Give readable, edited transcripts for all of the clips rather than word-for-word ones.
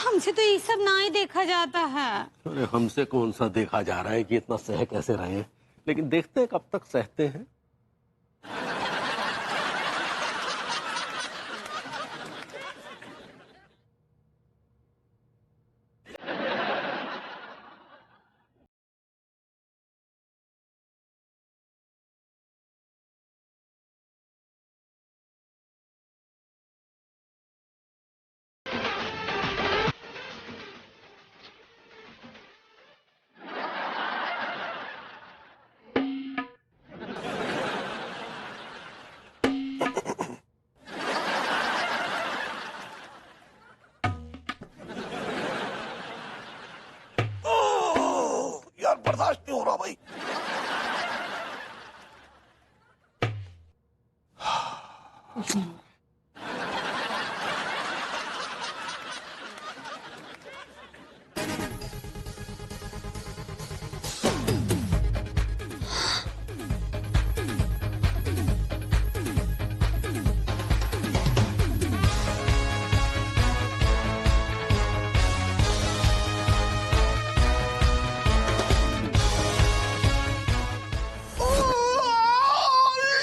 हमसे तो ये सब ना ही देखा जाता है। अरे हमसे कौन सा देखा जा रहा है कि इतना सह कैसे रहे हैं, लेकिन देखते हैं कब तक सहते हैं। यार बर्दाश्त नहीं हो रहा भाई।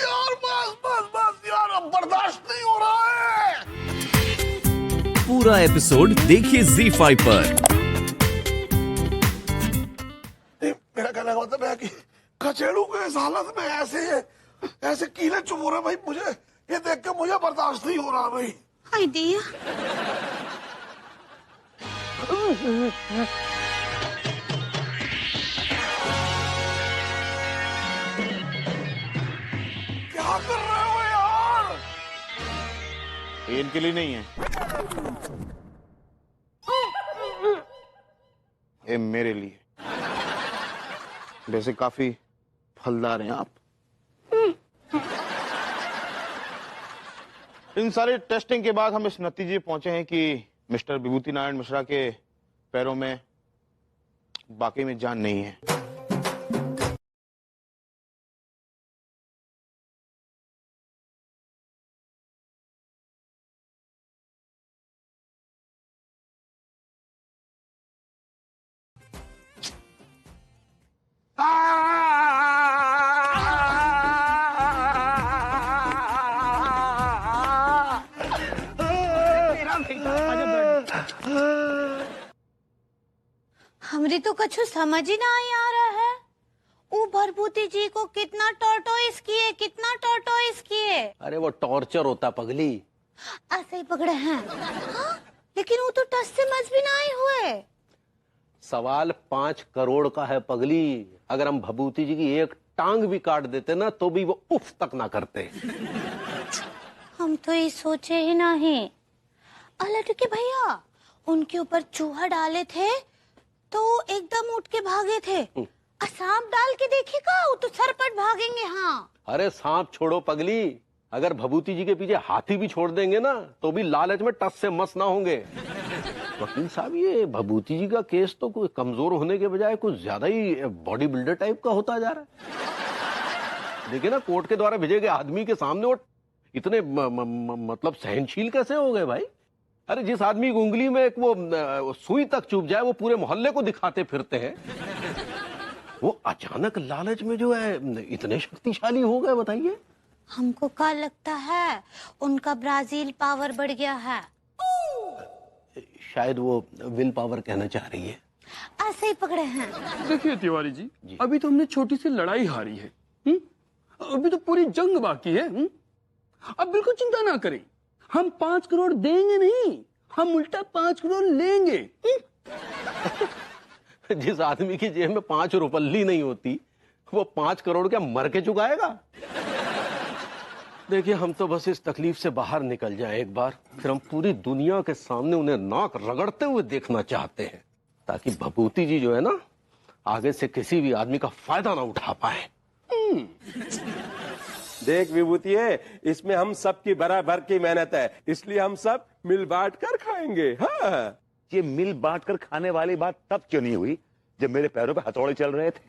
यार बस बस बस यार, अब बर्दाश्त नहीं हो रहा है। पूरा एपिसोड देखिए ZEE5 पर। मेरा कहने का मतलब है कि कचेड़ू के इस हालत में ऐसे कीले चुभ हो रहे भाई। मुझे ये देख के मुझे बर्दाश्त नहीं हो रहा भाई। हाय दिया। क्या कर रहे हो यार? ये इनके लिए नहीं है, ये मेरे लिए। वैसे काफी फलदार हैं आप। इन सारे टेस्टिंग के बाद हम इस नतीजे पहुंचे हैं कि मिस्टर विभूति नारायण मिश्रा के पैरों में वाकई में जान नहीं है। हमरे तो कछु समझ ही ना आ रहा है। वो भरभूति जी को कितना टॉर्टोइस किए। अरे वो टॉर्चर होता पगली। ऐसे ही पकड़े हैं। हाँ? लेकिन वो तो टस से मस भी ना आए हुए। सवाल 5 करोड़ का है पगली। अगर हम भभूति जी की एक टांग भी काट देते ना तो भी वो उफ तक ना करते। हम तो ये सोचे ही नहीं। अलटके भैया उनके ऊपर चूहा डाले थे तो एकदम उठ के भागे थे। सांप डाल के देखेगा वो तो सरपट भागेंगे। हाँ अरे सांप छोड़ो पगली, अगर भभूति जी के पीछे हाथी भी छोड़ देंगे ना तो भी लालच में टस से मस ना होंगे। वकील साहब ये भभूति जी का केस तो कोई कमजोर होने के बजाय कुछ ज्यादा ही बॉडी बिल्डर टाइप का होता जा रहा है। देखिए ना कोर्ट के द्वारा भेजे गए आदमी के सामने वो इतने मतलब सहनशील कैसे हो गए भाई। अरे जिस आदमी की उंगली में एक वो सुई तक चुभ जाए वो पूरे मोहल्ले को दिखाते फिरते हैं, वो अचानक लालच में जो है इतने शक्तिशाली हो गए बताइए। हमको क्या लगता है उनका ब्राजील पावर बढ़ गया है। शायद वो विल पावर कहना चाह रही है। ऐसे ही पकड़े हैं। देखिए तिवारी जी, अभी तो हमने छोटी सी लड़ाई हारी है। अभी तो पूरी जंग बाकी है। अब बिल्कुल चिंता ना करें, हम 5 करोड़ देंगे नहीं, हम उल्टा 5 करोड़ लेंगे। जिस आदमी की जेब में 5 रुपल्ली नहीं होती वो 5 करोड़ क्या मर के चुकाएगा। देखिए हम तो बस इस तकलीफ से बाहर निकल जाए एक बार, फिर हम पूरी दुनिया के सामने उन्हें नाक रगड़ते हुए देखना चाहते हैं, ताकि भभूति जी जो है ना आगे से किसी भी आदमी का फायदा ना उठा पाए। देख विभूति है, इसमें हम सब की बराबर की मेहनत है, इसलिए हम सब मिल बांट कर खाएंगे। हाँ ये मिल बांट कर खाने वाली बात तब क्यों नहीं हुई जब मेरे पैरों पे हथौड़े चल रहे थे?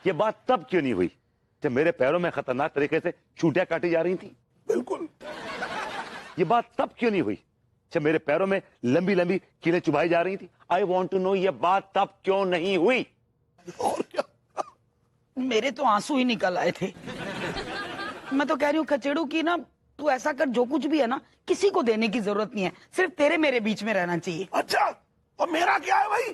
ये बात तब क्यों नहीं हुई जब मेरे पैरों में खतरनाक तरीके से चूटियां काटी जा रही थी? बिल्कुल। ये बात तब क्यों नहीं हुई जब मेरे पैरों में लंबी लंबी कीलें चुभाई जा रही थी? आई वॉन्ट टू नो ये बात तब क्यों नहीं हुई? और क्या? मेरे तो आंसू ही निकल आए थे। मैं तो कह रही हूँ खचेड़ू की ना, तू ऐसा कर, जो कुछ भी है ना किसी को देने की जरूरत नहीं है, सिर्फ तेरे मेरे बीच में रहना चाहिए। अच्छा, और मेरा क्या है भाई?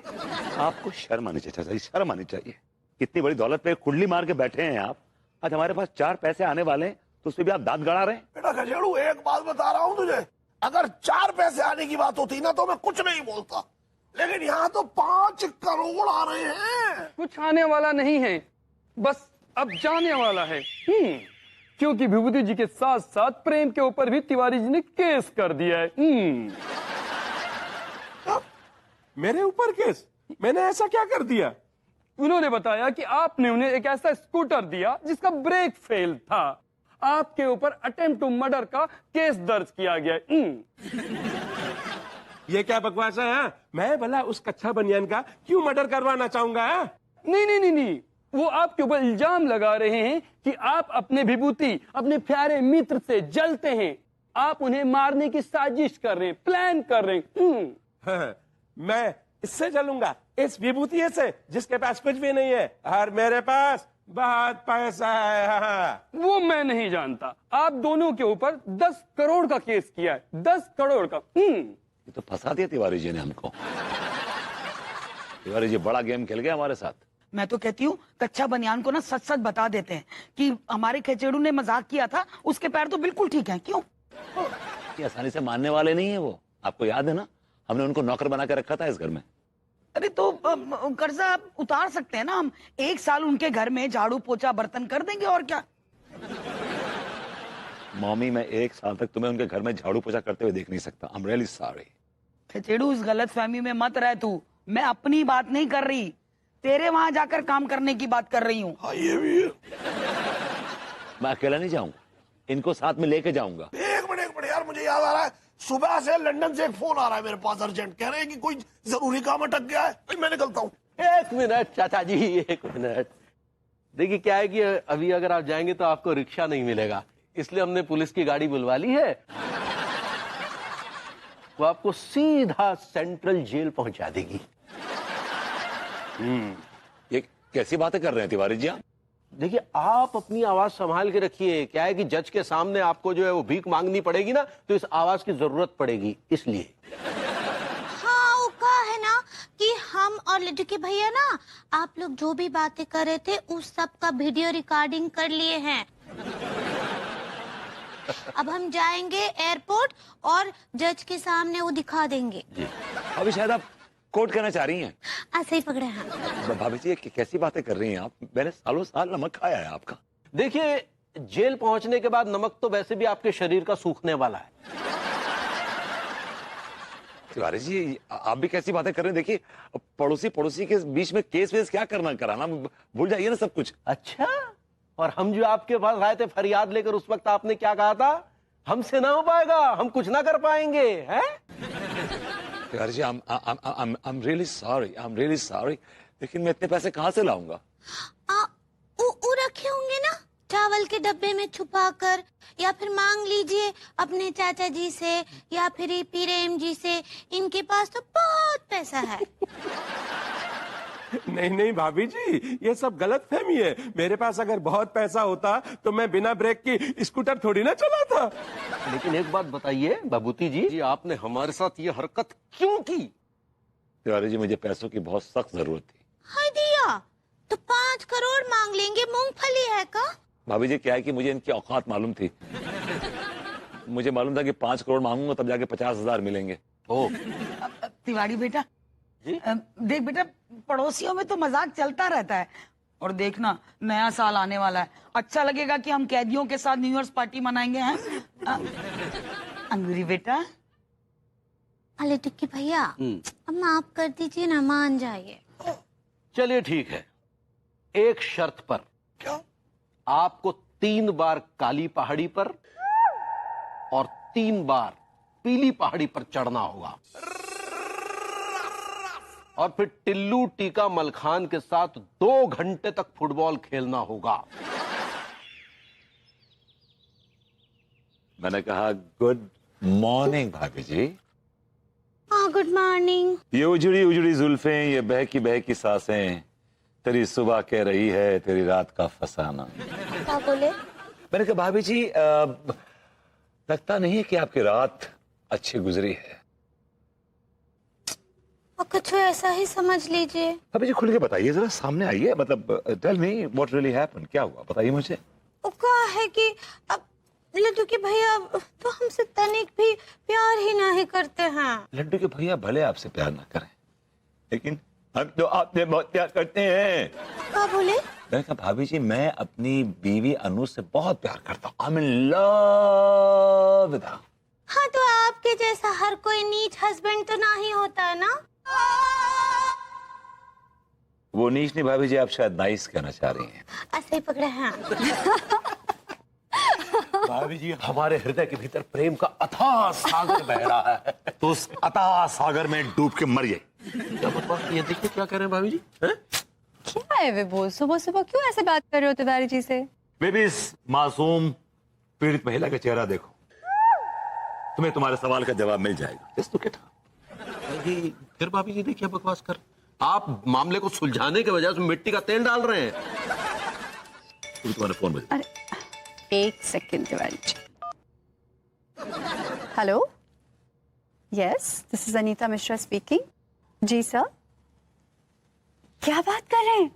आपको शर्म आनी चाहिए चाचा जी, शर्म आनी चाहिए। इतनी बड़ी दौलत पे कुंडली मार के बैठे हैं आप। आज हमारे पास 4 पैसे आने वाले हैं तो उसपे भी आप दांत गड़ा रहे हैं। बेटा खचेड़ू, एक बात बता रहा हूँ तुझे, अगर 4 पैसे आने की बात होती ना तो मैं कुछ नहीं बोलता, लेकिन यहाँ तो 5 करोड़ आ रहे हैं। कुछ आने वाला नहीं है, बस अब जाने वाला है। क्योंकि विभूति जी के साथ साथ प्रेम के ऊपर भी तिवारी जी ने केस कर दिया है। मेरे ऊपर केस? मैंने ऐसा क्या कर दिया? उन्होंने बताया कि आपने उन्हें एक ऐसा स्कूटर दिया जिसका ब्रेक फेल था। आपके ऊपर अटेम्प्ट टू मर्डर का केस दर्ज किया गया है। ये क्या बकवास है? हाँ? मैं भला उस कच्चा बनियान का क्यों मर्डर करवाना चाहूंगा? हाँ? नहीं नहीं नहीं नहीं, वो आपके ऊपर इल्जाम लगा रहे हैं कि आप अपने विभूति, अपने प्यारे मित्र से जलते हैं। आप उन्हें मारने की साजिश कर रहे हैं, प्लान कर रहे हैं। हाँ, मैं इससे जलूंगा, इस विभूति से जिसके पास कुछ भी नहीं है, और मेरे पास बहुत पैसा है। हाँ। वो मैं नहीं जानता। आप दोनों के ऊपर 10 करोड़ का केस किया है, 10 करोड़ का। ये तो फंसा दिया तिवारी जी ने हमको। तिवारी जी बड़ा गेम खेल गए हमारे साथ। मैं तो कहती हूँ कच्चा बनियान को ना सच सच बता देते हैं कि हमारे खचेड़ू ने मजाक किया था, उसके पैर तो बिल्कुल ठीक हैं। क्यों? ये आसानी से मानने वाले नहीं है वो। आपको याद है ना, हमने उनको नौकर बना के रखा था इस घर में। अरे तो कर्जा आप उतार सकते हैं ना, हम 1 साल उनके घर में झाड़ू पोछा बर्तन कर देंगे, और क्या। मम्मी, मैं 1 साल तक तुम्हें उनके घर में झाड़ू पोछा करते हुए देख नहीं सकता। I am really sorry. Khachedu, इस गलत फहमी में मत रह तू। मैं अपनी बात नहीं कर रही, तेरे वहां जाकर काम करने की बात कर रही हूँ। हाँ, ये भी है। मैं अकेला नहीं जाऊंगा, इनको साथ में लेके जाऊंगा। एक मिनट यार, मुझे याद आ रहा है, सुबह से लंदन से एक फोन आ रहा है मेरे पास अर्जेंट, कह रहे हैं कि कोई जरूरी काम अटक गया है। भाई मैं निकलता हूँ। 1 मिनट चाचा जी, 1 मिनट। देखिए क्या है कि अभी अगर आप जाएंगे तो आपको रिक्शा नहीं मिलेगा, इसलिए हमने पुलिस की गाड़ी बुलवा ली है। वो आपको सीधा सेंट्रल जेल पहुंचा देगी। ये कैसी बातें कर रहे हैं तिवारी जी आप? देखिए, आप अपनी आवाज संभाल के रखिए। क्या है कि जज के सामने आपको जो है वो भीख मांगनी पड़ेगी ना, तो इस आवाज की जरूरत पड़ेगी, इसलिए। हाँ, वो कहा है ना कि हम और लड्डू के भैया ना, आप लोग जो भी बातें कर रहे थे उस सब का वीडियो रिकॉर्डिंग कर लिए हैं। अब हम जाएंगे एयरपोर्ट और जज के सामने वो दिखा देंगे। अभी शायद आप कोर्ट करना चाह रही हैं। ऐसे ही पकड़े हैं। भाभी जी, ये कैसी बातें कर रही हैं आप? मैंने सालों साल नमक खाया है आपका। देखिए, जेल पहुंचने के बाद नमक तो वैसे भी आपके शरीर का सूखने वाला है। तिवारी जी, आप भी कैसी बातें कर रहे हैं? देखिए, पड़ोसी के बीच में केस वेस क्या करना कराना, भूल जाइए ना सब कुछ। अच्छा, और हम जो आपके पास आए थे फरियाद लेकर, उस वक्त आपने क्या कहा था? हमसे ना हो पाएगा, हम कुछ ना कर पाएंगे, हैं? Tiwari ji, I'm really sorry, लेकिन मैं इतने पैसे कहाँ से लाऊंगा? वो रखे होंगे ना चावल के डब्बे में छुपा कर, या फिर मांग लीजिए अपने चाचा जी से या फिर पीरेम जी से, इनके पास तो बहुत पैसा है। नहीं भाभी जी, ये सब गलत फहमी है। मेरे पास अगर बहुत पैसा होता तो मैं बिना ब्रेक की स्कूटर थोड़ी ना चलाता। लेकिन एक बात बताइए विभूति जी, आपने हमारे साथ ये हरकत क्यों की? तिवारी जी, मुझे पैसों की बहुत सख्त जरूरत थी। हाय दिया, तो 5 करोड़ मांग लेंगे, मूंगफली है का? भाभी जी, क्या है कि मुझे इनकी औकात मालूम थी। मुझे मालूम था कि 5 करोड़ मांगूंगा तब जाके 50,000 मिलेंगे। ओ, तिवारी बेटा, देख बेटा, पड़ोसियों में तो मजाक चलता रहता है, और देखना नया साल आने वाला है, अच्छा लगेगा कि हम कैदियों के साथ न्यू ईयर्स पार्टी मनाएंगे। हैं अंगूरी बेटा? अरे टिक्की भैया, अब माफ कर दीजिए ना, मान जाइए। चलिए ठीक है, एक शर्त पर। क्या? आपको 3 बार काली पहाड़ी पर और 3 बार पीली पहाड़ी पर चढ़ना होगा, और फिर टिल्लू टीका मलखान के साथ 2 घंटे तक फुटबॉल खेलना होगा। मैंने कहा गुड मॉर्निंग भाभी जी। Good morning. ये उजड़ी उजड़ी जुल्फें, ये बहकी सांसें, तेरी सुबह कह रही है तेरी रात का फसाना। क्या बोले? मैंने कहा भाभी जी लगता नहीं है कि आपकी रात अच्छी गुजरी है। और कुछ ऐसा ही समझ लीजिए। भाभी जी खुल के बताइए जरा, सामने आइए, मतलब tell me what really happened, क्या हुआ बताइए मुझे। वो क्या है कि अब लड्डू के भैया तो हमसे तनिक भी प्यार ही नहीं करते हैं। लड्डू के भैया भले आपसे प्यार ना करें, लेकिन हम तो आपसे बहुत प्यार करते हैं। क्या बोले? मैंने कहा भाभी जी मैं अपनी बीवी अनु से बहुत प्यार करता हूँ। I am in love with her. हाँ तो आपके जैसा हर कोई नीच हस्बैंड तो नहीं होता है ना। वो नीच नहीं भाभी जी, आप शायद नाइस कहना चाह रही हैं। ऐसे ही पकड़े हैं। भाभी जी हमारे हृदय के भीतर प्रेम का अथाह सागर बह रहा है। तो उस अथाह सागर में डूब के मरिए। क्या बकवास, ये देखिए क्या कह रहे हैं भाभी जी। हैं? क्या है विभू, सुबह सुबह क्यों ऐसे बात कर रहे हो तिवारी जी से? बेबी इस मासूम पीड़ित महिला का चेहरा देखो, तुम्हें तुम्हारे सवाल का जवाब मिल जाएगा। Just look at her. फिर भाभी जी देखिए बकवास कर, आप मामले को सुलझाने के बजाय उसमें मिट्टी का तेल डाल रहे हैं। तुम्हारे फोन में। अरे एक second Tiwari ji. Hello, yes this is Anita Mishra speaking. जी सर, क्या बात कर रहे हैं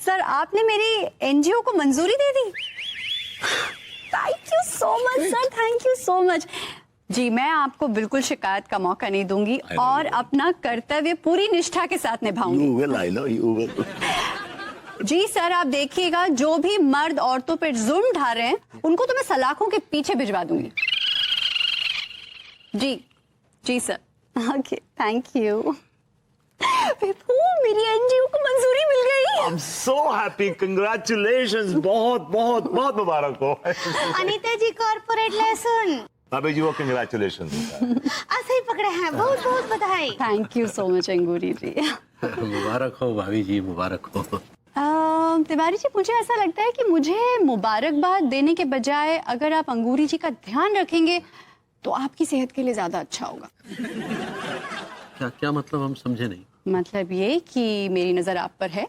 सर? आपने मेरी एनजीओ को मंजूरी दे दी? Thank you so much sir, thank you so much. जी मैं आपको बिल्कुल शिकायत का मौका नहीं दूंगी और अपना कर्तव्य पूरी निष्ठा के साथ निभाऊंगी। You will, I know you will. जी सर, आप देखिएगा जो भी मर्द औरतों पर जुल्म ढा रहे हैं उनको तो मैं सलाखों के पीछे भिजवा दूंगी। जी जी सर, ओके थैंक यू। मेरी एनजीओ को मंजूरी मिल गई। I'm so happy, congratulations, बहुत बहुत बहुत मुबारक हो। अनीता जी कॉर्पोरेट लेसन। भाभी जी वो congratulations। ऐसे ही पकड़े हैं, बहुत बहुत बधाई। थैंक यू सो मच अंगूरी जी। मुबारक हो भाभी जी, मुबारक हो। तिवारी जी मुझे ऐसा लगता है कि मुझे मुबारकबाद देने के बजाय अगर आप अंगूरी जी का ध्यान रखेंगे तो आपकी सेहत के लिए ज्यादा अच्छा होगा। क्या क्या मतलब, हम समझे नहीं। मतलब ये कि मेरी नजर आप पर है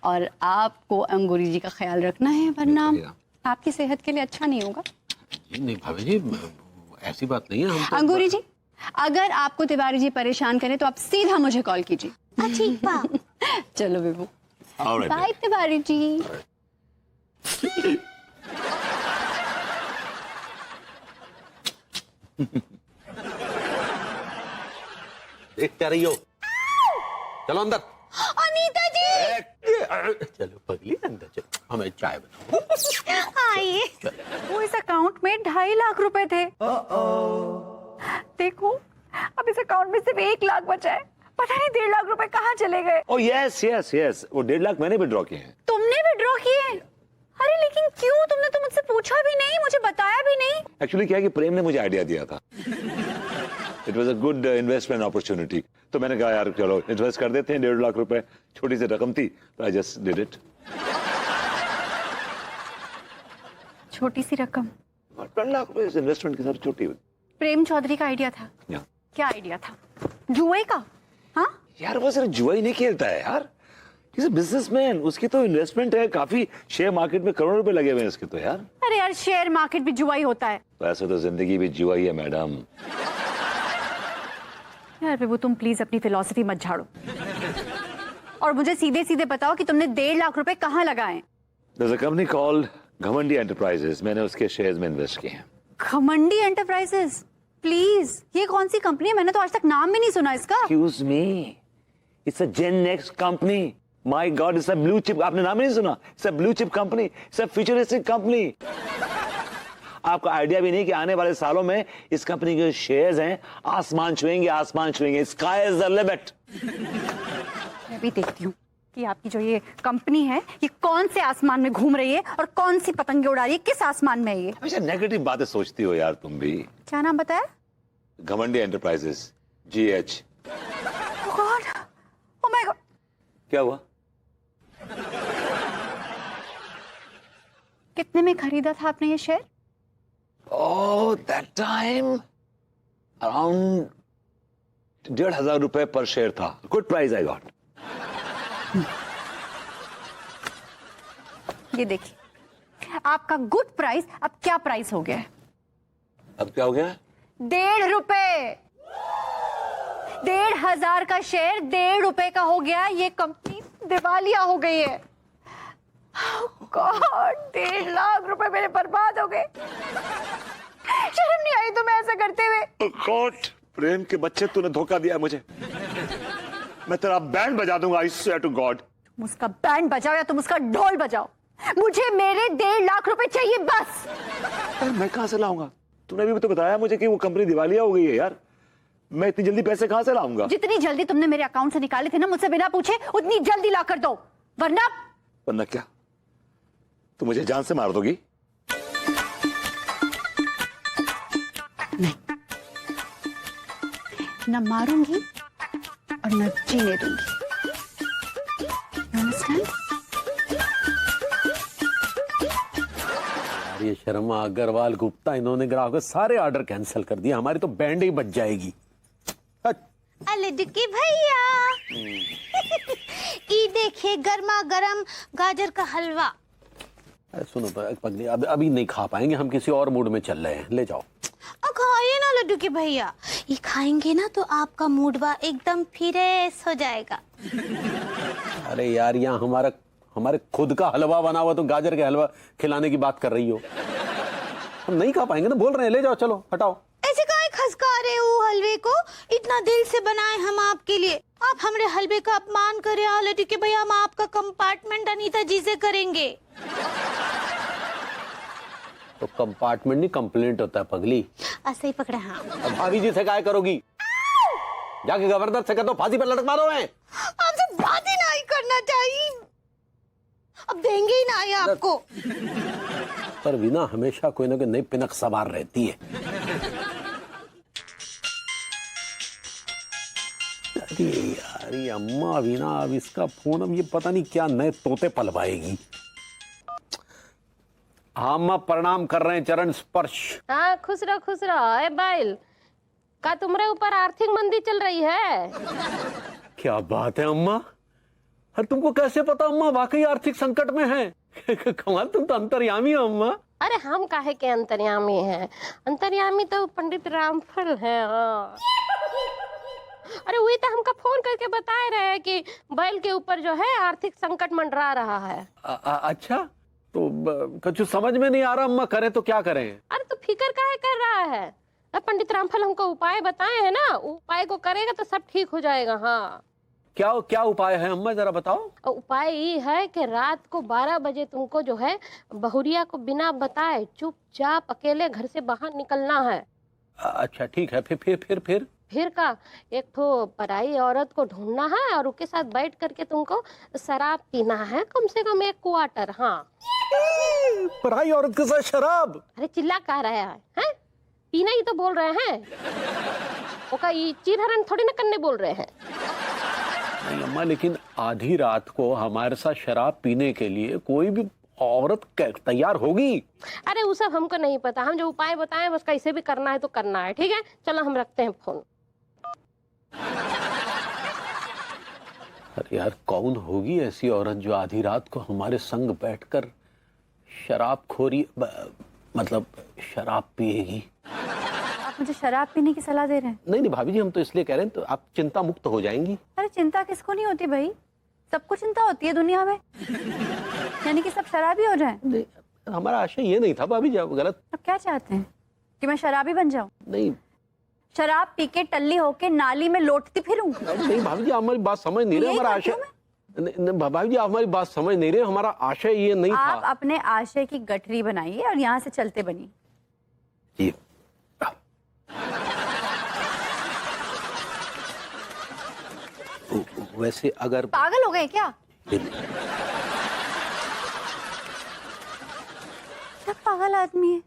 और आपको अंगूरी जी का ख्याल रखना है, वरना आपकी सेहत के लिए अच्छा नहीं होगा। नहीं भाभी जी ऐसी बात नहीं है। हम तो अंगूरी जी अगर आपको तिवारी जी परेशान करें तो आप सीधा मुझे कॉल कीजिए। ठीक बा। चलो विभू, All right, bye Tiwari ji. देखते रही हो, चलो अंदर। अनीता जी चलो पगली अंदर चलो, हमें चाय बनाओ। आइए। वो इस अकाउंट में 2.5 लाख रुपए थे। देखो अब इस अकाउंट में सिर्फ 1 लाख बचा है। पता नहीं 1.5 लाख रुपए कहाँ चले गए। Oh yes, yes, yes, वो 1.5 लाख मैंने विड्रॉ किए हैं। तुमने विड्रॉ किए? अरे लेकिन क्यों? तुमने तो मुझसे पूछा भी नहीं, मुझे बताया भी नहीं। एक्चुअली क्या है कि प्रेम ने मुझे आइडिया दिया था। It was a good investment opportunity, तो मैंने कहा यार चलो इन्वेस्ट कर देते हैं। 1.5 लाख रुपए छोटी सी रकम थी, तो आई जस्ट डिड इट। छोटी सी रकम? 10 लाख रुपए इन्वेस्टमेंट के साथ छोटी। प्रेम चौधरी का आइडिया था? या। क्या आइडिया था? जुए का? हाँ यार वो सिर्फ जुआ ही नहीं खेलता है यार, इज अ बिजनेसमैन। उसकी तो इन्वेस्टमेंट है काफी, शेयर मार्केट में करोड़ों रुपए लगे हुए हैं इसके तो यार। अरे यार शेयर मार्केट भी जुआ ही होता है। तो ऐसा तो जिंदगी भी जुआ ही है मैडम। यार विभू तुम प्लीज अपनी फिलॉसफी मत झाड़ो और मुझे सीधे सीधे बताओ कि तुमने 1.5 लाख रुपए कहाँ लगाए? There's a company called घमंडी एंटरप्राइजेस, मैंने उसके शेयर्स में इन्वेस्ट किए हैं। घमंडी एंटरप्राइजेस? प्लीज ये कौन सी कंपनी है? मैंने तो आज तक नाम भी नहीं सुना इसका। Excuse me, it's a Gen Next company. My God, it's a blue chip. आपने नाम ही नहीं सुना? It's a blue chip company. It's a futuristic company. आपको आइडिया भी नहीं कि आने वाले सालों में इस कंपनी के शेयर्स हैं आसमान छुएंगे, आसमान छुएंगे। Sky is the limit. मैं भी देखती हूँ कि आपकी जो ये कंपनी है ये कौन से आसमान में घूम रही है और कौन सी पतंगे उड़ा रही है, किस आसमान में है ये। हमेशा नेगेटिव बातें सोचती हो यार तुम भी। क्या नाम बताया? घमंडी enterprises, GH। Oh God, oh my God। क्या हुआ? कितने में खरीदा था आपने ये share? Oh, that time around 1,500 रुपए पर शेयर था. Good price I got. ये देखिए, आपका गुड प्राइस अब क्या प्राइस हो गया है? अब क्या हो गया? 1.5 रुपए. 1,500 का शेयर 1.5 रुपए का हो गया. ये कंपनी दिवालिया हो गई है. गॉड, 1.5 लाख रुपए मेरे बर्बाद हो गए. शर्म नहीं आई तुम्हें ऐसा करते हुए? गॉड, प्रेम के बच्चे, तूने धोखा दिया मुझे. मैं तेरा बैंड बजा दूंगा. I swear to God. तुम उसका बैंड बजाओ या तुम उसका ढोल बजाओ, मुझे मेरे 1.5 लाख रुपए चाहिए बस. यार मैं कहां से लाऊंगा? तूने अभी तो बताया मुझे कि वो कंपनी दिवालिया हो गई है यार. मैं इतनी जल्दी पैसे कहां से लाऊंगा? जितनी जल्दी तुमने मेरे अकाउंट से निकाले थे ना मुझसे बिना पूछे, उतनी जल्दी ला कर दो, वरना क्या तू मुझे जान से मार दोगी? न मारूंगी और न जीने दूंगी. Understand? ये शर्मा, अग्रवाल, गुप्ता, इन्होंने ग्राहकों सारे ऑर्डर कैंसिल कर दिए. हमारी तो बैंड ही बच जाएगी. अलडुकी भैया, ये देखिए गर्मा गर्म गाजर का हलवा. सुनो पगली, अभी नहीं खा पाएंगे, हम किसी और मूड में चल रहे हैं. ले जाओ. खाइए ना लड्डू के भैया, ये खाएंगे ना तो आपका मूडवा एकदम फ्रेश हो जाएगा. अरे यार, यहाँ हमारे खुद का हलवा बना हुआ, तो गाजर के हलवा खिलाने की बात कर रही हो? हम नहीं खा पाएंगे ना, बोल रहे हैं. ले जाओ, चलो हटाओ. ऐसे काहे खसका रहे हो हलवे को? इतना दिल से बनाए हम आपके लिए, आप हमारे हलवे का अपमान करे. लड्डू के भैया, हम आपका कंपार्टमेंट अनीता जी से करेंगे. तो कंपार्टमेंट नहीं, कंप्लेंट होता है पगली. ऐसे ही पकड़े. हाँ, अब भाभी जी से काय करोगी? जाके गवर्नर से कह दो फांसी पर लटक मारो. है आपसे बात ही नहीं करना चाहिए. अब देंगे ही ना ये आपको. पर बिना हमेशा कोई ना कोई नई पिनक सवार रहती है. अरे यार, ये अम्मा बिना, अब इसका फोन, अब ये पता नहीं क्या नए तोते पलवाएगी. हाँ अम्मा, प्रणाम कर रहे हैं, चरण स्पर्श. हाँ, खुश रहो खुश रहो. ए बाइल, का तुम्हारे ऊपर आर्थिक मंदी चल रही है? क्या बात है अम्मा, अरे तुमको कैसे पता अम्मा वाकई आर्थिक संकट में है? कमाल, तुम तो अंतर्यामी हो अम्मा. अरे हम काहे के अंतर्यामी हैं? अंतर्यामी तो पंडित रामफल है. हाँ. अरे वही तो हमका फोन करके बताए रहे हैं कि बैल के ऊपर जो है आर्थिक संकट मंडरा रहा है. अच्छा, तो कुछ समझ में नहीं आ रहा अम्मा, करें तो क्या करें? अरे तो फिक्र काहे कर रहा है? पंडित रामफल हमको उपाय बताए हैं ना, उपाय को करेगा तो सब ठीक हो जाएगा. हाँ. क्या उपाय है अम्मा, जरा बताओ. उपाय ये है कि रात को 12 बजे तुमको जो है बहुरिया को बिना बताए चुपचाप अकेले घर से बाहर निकलना है. अच्छा ठीक है. फिर का एक तो पराई औरत को ढूंढना है और उसके साथ बैठ करके तुमको शराब पीना है, कम से कम 1 क्वार्टर. हाँ. पराई औरत के साथ शराब? अरे चिल्ला कह रहा है? पीना ही तो बोल रहे हैं. ओका ये चिरहरण थोड़ी ना करने बोल रहे हैं. नहीं अम्मा, लेकिन आधी रात को हमारे साथ शराब पीने के लिए कोई भी औरत तैयार होगी? अरे वो सब हमको नहीं पता, हम जो उपाय बताएं बस कैसे भी करना है तो करना है. ठीक है, चलो हम रखते हैं फोन. अरे यार, कौन होगी ऐसी औरत जो आधी रात को हमारे संग बैठकर शराबखोरी, मतलब शराब पिएगी? आप मुझे शराब पीने की सलाह दे रहे हैं? नहीं भाभी जी, हम तो इसलिए कह रहे हैं, तो आप चिंता मुक्त हो जाएंगी. अरे चिंता किसको नहीं होती भाई, सबको चिंता होती है दुनिया में. यानी कि सब शराबी हो जाएं? हमारा आशय ये नहीं था भाभी जी, आप गलत. अब क्या चाहते हैं कि मैं शराबी बन जाऊं? नहीं, शराब पी के टल्ली होके नाली में लौटती फिरूं? नहीं भाभी जी, आप हमारी बात समझ नहीं रहे. हमारा आशय, भाभी जी आप हमारी बात समझ नहीं रहे. हमारा आशय ये नहीं था. आप अपने आशय की गठरी बनाइए और यहाँ से चलते बनिए. जी. वैसे अगर पागल हो गए क्या? क्या पागल आदमी है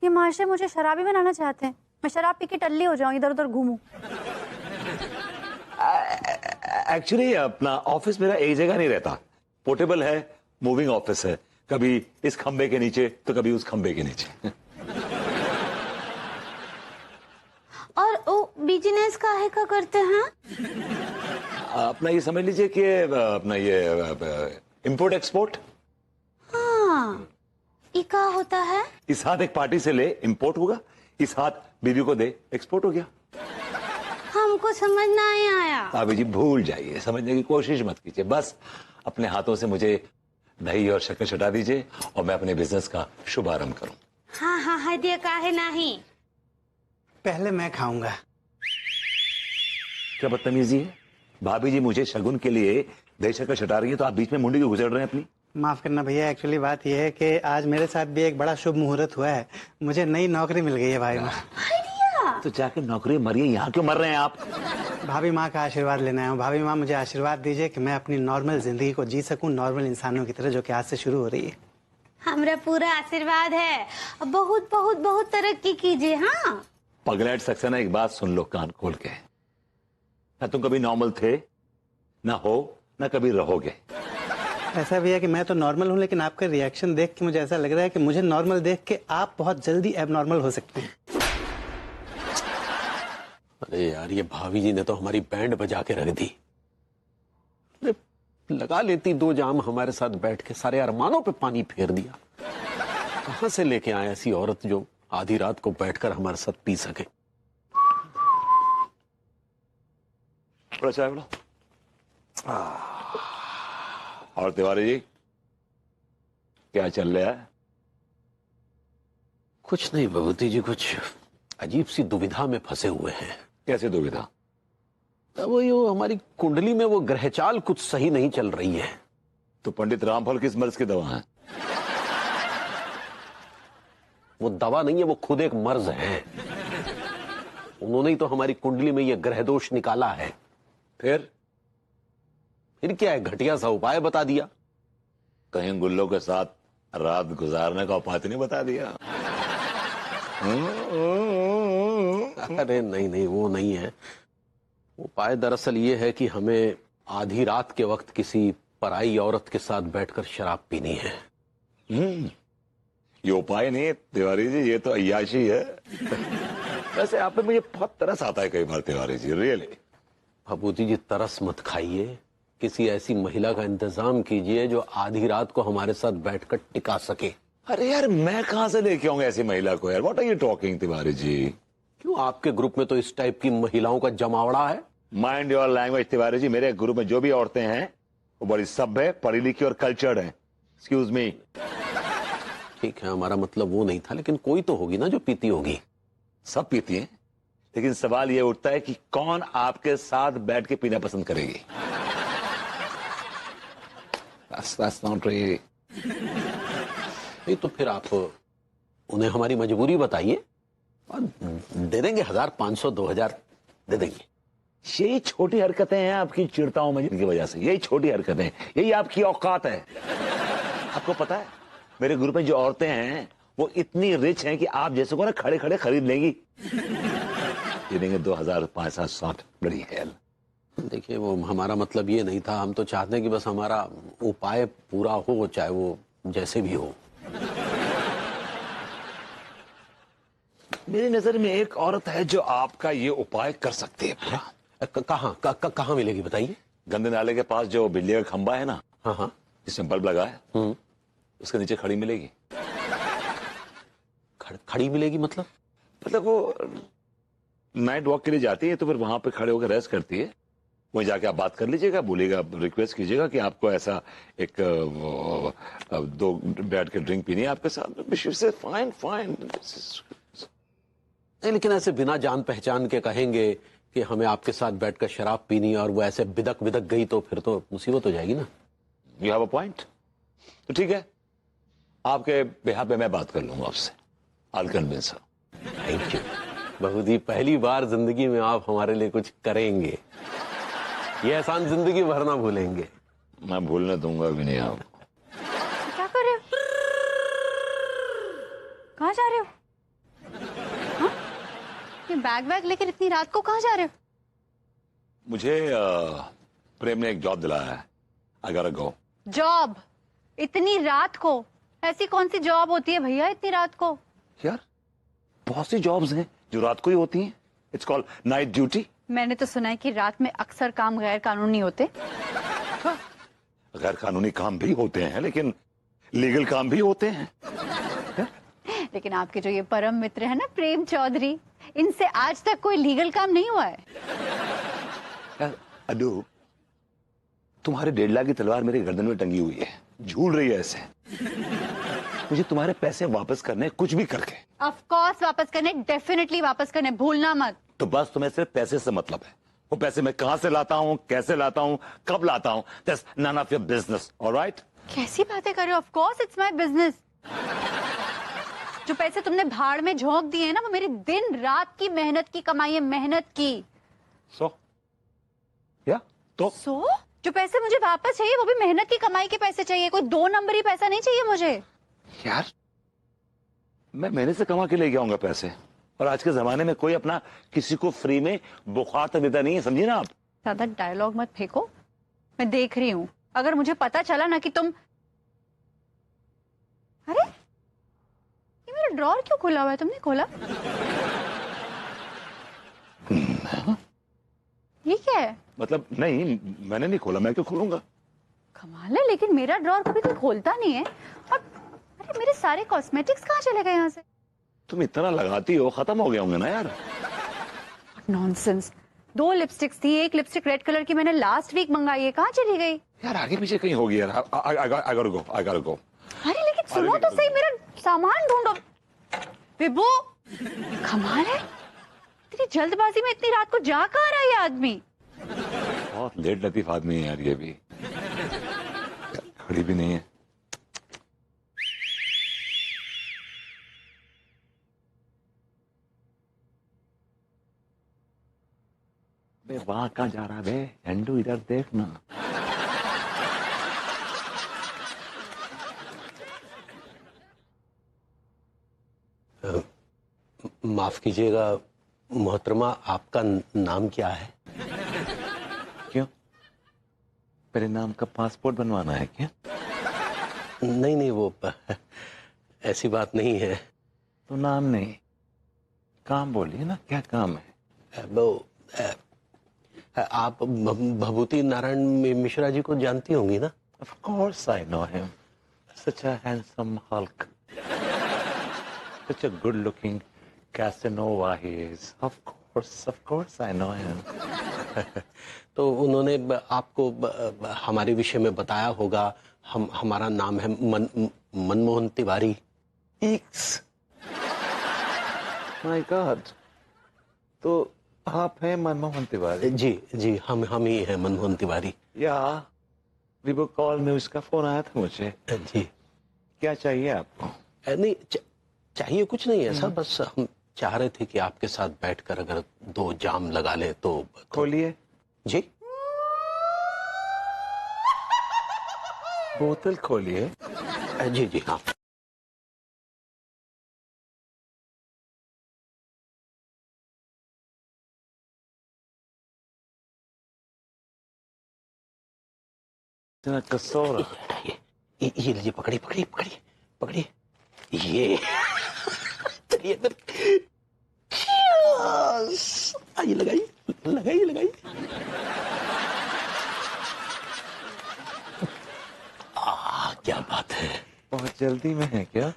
ये? महाशय मुझे शराबी बनाना चाहते हैं, मैं शराब पी के टल्ली हो जाऊं, इधर उधर घूमूं. एक्चुअली अपना ऑफिस मेरा एक जगह नहीं रहता, पोर्टेबल है, मूविंग ऑफिस है. कभी इस खंबे के नीचे तो कभी उस खंबे के नीचे. और वो बिजनेस काहे का करते हैं? अपना ये समझ लीजिए कि अपना ये इंपोर्ट एक्सपोर्ट। हाँ, ये क्या होता है? इस हाथ एक पार्टी से ले इंपोर्ट होगा, इस हाथ बीवी को दे एक्सपोर्ट हो गया। हमको समझ नहीं आया। भाभी जी भूल जाइए, समझने की कोशिश मत कीजिए, बस अपने हाथों से मुझे दही और शक्कर चटा दीजिए और मैं अपने बिजनेस का शुभारंभ करूं। हाँ हाँ हाँ, दिया काहे नहीं। पहले मैं खाऊंगा। क्या बदतमीजी है? भाभी जी मुझे शगुन के लिए दही शक्कर चटा रही है तो आप बीच में मुंडी को गुजर रहे हैं अपनी। माफ करना भैया, एक्चुअली बात यह है कि आज मेरे साथ भी एक बड़ा शुभ मुहूर्त हुआ है, मुझे नई नौकरी मिल गई है भाई माँ। तो जाके नौकरी मरिए, यहाँ क्यों मर रहे हैं आप? भाभी माँ का आशीर्वाद लेना है। भाभी माँ मुझे आशीर्वाद दीजिए कि मैं अपनी नॉर्मल जिंदगी को जी सकूं, नॉर्मल इंसानों की तरह, जो कि आज से शुरू हो रही है। हमरा पूरा आशीर्वाद है। बहुत बहुत बहुत तरक्की कीजिए। हाँ, पगलेट सक्सेना, एक बात सुन लो कान खोल के, ना तुम कभी नॉर्मल थे, ना हो, ना कभी रहोगे। ऐसा भी है कि मैं तो नॉर्मल हूँ, लेकिन आपका रिएक्शन देख के मुझे ऐसा लग रहा है कि मुझे नॉर्मल देख के आप बहुत जल्दी एबनॉर्मल हो सकते हैं। अरे यार, ये भाभी जी ने तो हमारी बैंड बजा के रख दी। अरे लगा लेती 2 जाम हमारे साथ बैठ के, सारे अरमानों पे पानी फेर दिया। कहां से लेके आए ऐसी औरत जो आधी रात को बैठकर हमारे साथ पी सके। थोड़ा चाय बोलो। और तिवारी जी क्या चल रहा है? कुछ नहीं भगवती जी, कुछ अजीब सी दुविधा में फंसे हुए हैं। कैसे दुविधा? वो यो हमारी कुंडली में वो ग्रहचाल कुछ सही नहीं चल रही है। तो पंडित रामफल किस मर्ज की दवा है? वो दवा नहीं है, वो खुद एक मर्ज है। उन्होंने ही तो हमारी कुंडली में ये ग्रह दोष निकाला है। फिर क्या है, घटिया सा उपाय बता दिया। कहीं गुल्लों के साथ रात गुजारने का उपाय नहीं बता दिया? अरे नहीं नहीं, वो नहीं है। उपाय दरअसल ये है कि हमें आधी रात के वक्त किसी पराई औरत के साथ बैठकर शराब पीनी है। ये उपाय नहीं है तिवारी जी, ये तो अय्याशी है। वैसे आप पे मुझे बहुत तरस आता है कई बार तिवारी जी, रियली। भभूति जी तरस मत खाइए, किसी ऐसी महिला का इंतजाम कीजिए जो आधी रात को हमारे साथ बैठकर टिका सके। अरे यार, मैं कहां से लेके आऊंगा ऐसी महिला को यार? What are you talking Tiwari ji? क्यों, आपके ग्रुप में तो इस टाइप की महिलाओं का जमावड़ा है। Mind your language Tiwari ji. मेरे ग्रुप में जो भी औरतें हैं वो बड़ी सभ्य, पढ़ी लिखी और कल्चर्ड हैं। Excuse me. ठीक है, हमारा मतलब वो नहीं था, लेकिन कोई तो होगी ना जो पीती होगी। सब पीती हैं, लेकिन सवाल ये उठता है कि कौन आपके साथ बैठ के पीना पसंद करेगी? That's not really. नहीं तो फिर आप उन्हें हमारी मजबूरी बताइए और दे देंगे 1000, 500, 2000 दे देंगे। यही छोटी हरकतें हैं आपकी चिढ़ताओं में की वजह से। यही छोटी हरकतें, यही आपकी औकात है। आपको पता है मेरे ग्रुप में जो औरतें हैं वो इतनी रिच हैं कि आप जैसे को ना खड़े खड़े खरीद लेंगी। ये देंगे 2000, 500, 60। बड़ी हेल। देखिए, वो हमारा मतलब ये नहीं था। हम तो चाहते हैं कि बस हमारा उपाय पूरा हो, चाहे वो जैसे भी हो। मेरी नजर में एक औरत है जो आपका ये उपाय कर सकती है पूरा। कहाँ मिलेगी बताइए? गंदे नाले के पास जो बिजली का खंबा है ना, हाँ हाँ, जिसमें बल्ब लगा है, उसके नीचे खड़ी मिलेगी। खड़ी मिलेगी मतलब? मतलब वो नाइट वॉक के लिए जाती है तो फिर वहां पे खड़े होकर रेस्ट करती है। वहीं जाके आप बात कर लीजिएगा, बोलिएगा, रिक्वेस्ट कीजिएगा कि आपको ऐसा एक 2 बैठ के ड्रिंक पीनी है आपके साथ। Fine fine. नहीं, लेकिन ऐसे बिना जान पहचान के कहेंगे कि हमें आपके साथ बैठकर शराब पीनी, और वो ऐसे बिदक बिदक गई तो फिर तो मुसीबत हो जाएगी ना। You have a point. तो ठीक है, आपके बिहाफ पे मैं बात कर लूंगा आपसे। I will convince her. Thank you. बहुत ही पहली बार जिंदगी में आप हमारे लिए कुछ करेंगे। ये एहसान जिंदगी भर ना भूलेंगे। मैं भूलने दूंगा भी नहीं आपको। क्या कर रहे हो? कहाँ जा रहे हो? हाँ? ये बैग वैग लेकर इतनी रात को कहाँ जा रहे हो? मुझे प्रेम ने एक जॉब दिलाया है। I got to go. Job? इतनी रात को? ऐसी कौन सी जॉब होती है भैया इतनी रात को? यार बहुत सी जॉब्स हैं जो रात को ही होती हैं। It's called night duty. मैंने तो सुना है कि रात में अक्सर काम गैर कानूनी होते। गैर कानूनी काम भी होते हैं, लेकिन लीगल काम भी होते हैं। लेकिन आपके जो ये परम मित्र है ना प्रेम चौधरी, इनसे आज तक कोई लीगल काम नहीं हुआ है। यार अनु, तुम्हारे 1.5 लाख की तलवार मेरी गर्दन में टंगी हुई है, झूल रही है ऐसे। मुझे तुम्हारे पैसे वापस करने, कुछ भी करके। ऑफ कोर्स वापस करने, डेफिनेटली वापस करने, भूलना मत। तो बस तुम्हें सिर्फ पैसे से मतलब है। वो पैसे मैं कहां से लाता हूं, कैसे लाता हूं, कब लाता हूं, that's none of your business, alright? कैसी बातें कर रहे हो? Of course it's my business. जो पैसे तुमने भाड़ में झोंक दिए हैं ना, वो मेरी दिन रात की मेहनत की कमाई है, मेहनत की। सो या तो जो पैसे मुझे वापस चाहिए वो भी मेहनत की कमाई के पैसे चाहिए, कोई 2 नंबरी पैसा नहीं चाहिए मुझे। यार मैं मेहनत से कमा के ले आऊंगा पैसे, और आज के जमाने में कोई अपना किसी को फ्री में बुखार तो देता नहीं है, समझिए ना आप। ज्यादा डायलॉग मत फेंको, मैं देख रही हूँ। अगर मुझे पता चला ना कि तुम, अरे ये मेरा ड्रॉर क्यों खुला हुआ है? तुमने खोला? ये क्या है? मतलब नहीं, मैंने नहीं खोला, मैं क्यों खोलूंगा? कमाल है, लेकिन मेरा ड्रॉर कभी कोई खोलता नहीं है। और अरे मेरे सारे कॉस्मेटिक्स कहाँ चले गए यहाँ से? तुम इतना लगाती हो, खत्म हो गए होंगे ना यार। नॉनसेंस। 2 लिपस्टिक्स थी, एक लिपस्टिक रेड कलर की मैंने लास्ट वीक मंगाई है, कहाँ चली गई? यार आगे पीछे कहीं होगी यार। I gotta go. अरे लेकिन सुनो तो सही, मेरा सामान ढूंढो। विभू, कमाल है, इतनी जल्दबाजी में इतनी रात को जा कहाँ रहा है ये आदमी? बहुत लेट लतीफ आदमी है यार ये भी, खड़ी भी नहीं है। बे वहां कहाँ जा रहा बे? एंडू इधर देखना। माफ कीजिएगा मोहतरमा, आपका नाम क्या है? क्यों, मेरे नाम का पासपोर्ट बनवाना है क्या? नहीं नहीं, वो ऐसी बात नहीं है। तो नाम नहीं, काम बोलिए ना, क्या काम है? वो आप भभूति नारायण मिश्रा जी को जानती होंगी ना? Of course I know him. Such a handsome Hulk. Such a good-looking Casanova he is. Of course I know him. तो उन्होंने आपको हमारे विषय में बताया होगा। हमारा नाम है मनमोहन तिवारी। My God. तो आप हैं मनमोहन तिवारी? जी, हम ही हैं मनमोहन तिवारी। या विवो कॉल में उसका फोन आया था मुझे। जी। क्या चाहिए आपको? नहीं चाहिए कुछ नहीं है सर, बस हम चाह रहे थे कि आपके साथ बैठकर अगर 2 जाम लगा ले तो। खोलिए। जी। बोतल खोलिए। जी हाँ। कसौरा। ये लीजिए, पकड़िए ये। चलिए अंदर। आइए, लगाइए। क्या बात है। बहुत जल्दी में है क्या?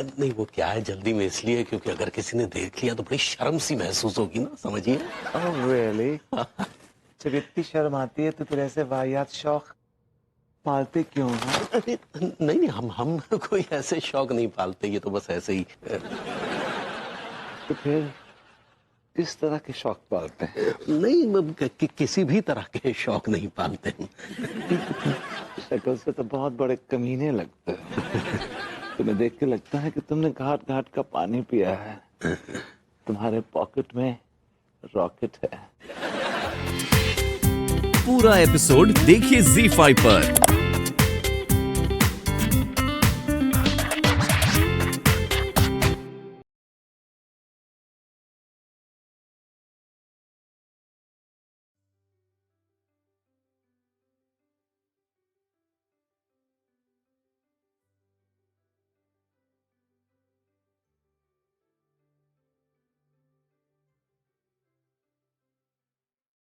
नहीं, वो क्या है, जल्दी में इसलिए क्योंकि अगर किसी ने देख लिया तो बड़ी शर्म सी महसूस होगी ना, समझिए। Oh really? जब इतनी शर्म आती है तो फिर ऐसे वाहियात शौक पालते क्यों हैं? नहीं, हम कोई ऐसे शौक नहीं पालते, ये तो बस ऐसे ही। तो फिर किस तरह के शौक पालते हैं? नहीं, किसी भी तरह के शौक नहीं पालते हैं। शक्ल से तो बहुत बड़े कमीने लगते हैं। तुम्हें देख के लगता है कि तुमने घाट घाट का पानी पिया है। तुम्हारे पॉकेट में रॉकेट है। पूरा एपिसोड देखिए ZEE5 पर।